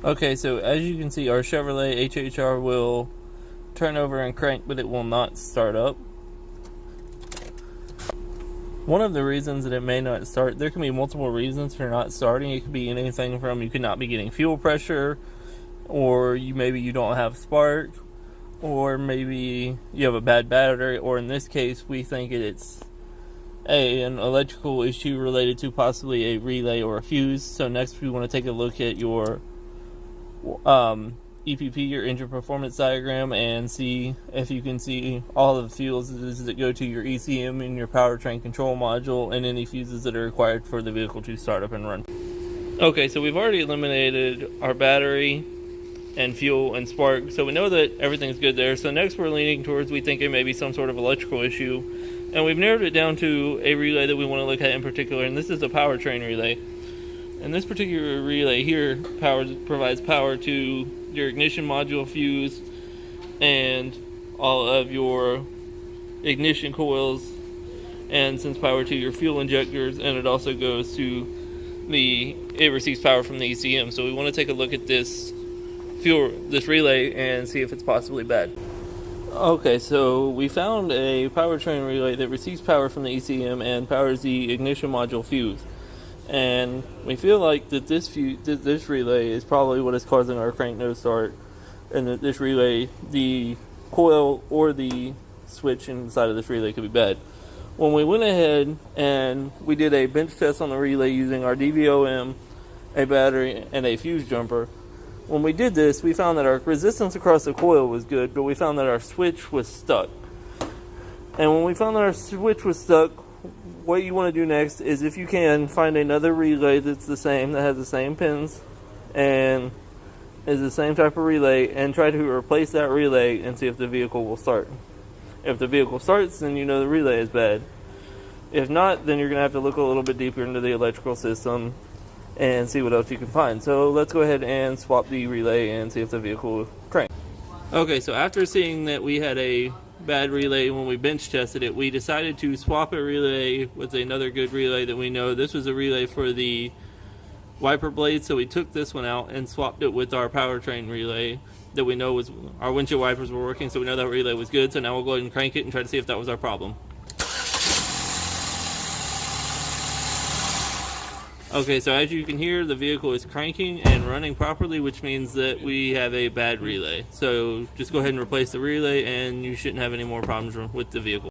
Okay, so as you can see, our Chevrolet HHR will turn over and crank, but it will not start up. One of the reasons that it may not start, there can be multiple reasons for not starting. It could be anything from you could not be getting fuel pressure, or maybe you don't have spark, or maybe you have a bad battery, or in this case, we think it's an electrical issue related to possibly a relay or a fuse. So next we want to take a look at your EPP, your engine performance diagram, and see if you can see all of the fuses that go to your ECM and your powertrain control module, and any fuses that are required for the vehicle to start up and run. Okay, so we've already eliminated our battery and fuel and spark, so we know that everything's good there. So next we're leaning towards, we think it may be some sort of electrical issue, and we've narrowed it down to a relay that we want to look at in particular, and this is a powertrain relay. And this particular relay here provides power to your ignition module fuse and all of your ignition coils, and sends power to your fuel injectors, and it also goes to it receives power from the ECM. So we want to take a look at this relay and see if it's possibly bad. Okay, so we found a powertrain relay that receives power from the ECM and powers the ignition module fuse. And we feel like that this relay is probably what is causing our crank no start, and that this relay, the coil or the switch inside of this relay, could be bad. When we went ahead and we did a bench test on the relay using our DVOM, a battery, and a fuse jumper, when we did this, we found that our resistance across the coil was good, but we found that our switch was stuck. And when we found that our switch was stuck, what you want to do next is, if you can, find another relay that's the same, that has the same pins and is the same type of relay, and try to replace that relay and see if the vehicle will start. If the vehicle starts, then you know the relay is bad. If not, then you're going to have to look a little bit deeper into the electrical system and see what else you can find. So let's go ahead and swap the relay and see if the vehicle will crank. Okay, so after seeing that we had a bad relay when we bench tested it, we decided to swap a relay with another good relay that we know. This was a relay for the wiper blade, so we took this one out and swapped it with our powertrain relay that we know was, our windshield wipers were working, so we know that relay was good. So now we'll go ahead and crank it and try to see if that was our problem. Okay, so as you can hear, the vehicle is cranking and running properly, which means that we have a bad relay. So just go ahead and replace the relay, and you shouldn't have any more problems with the vehicle.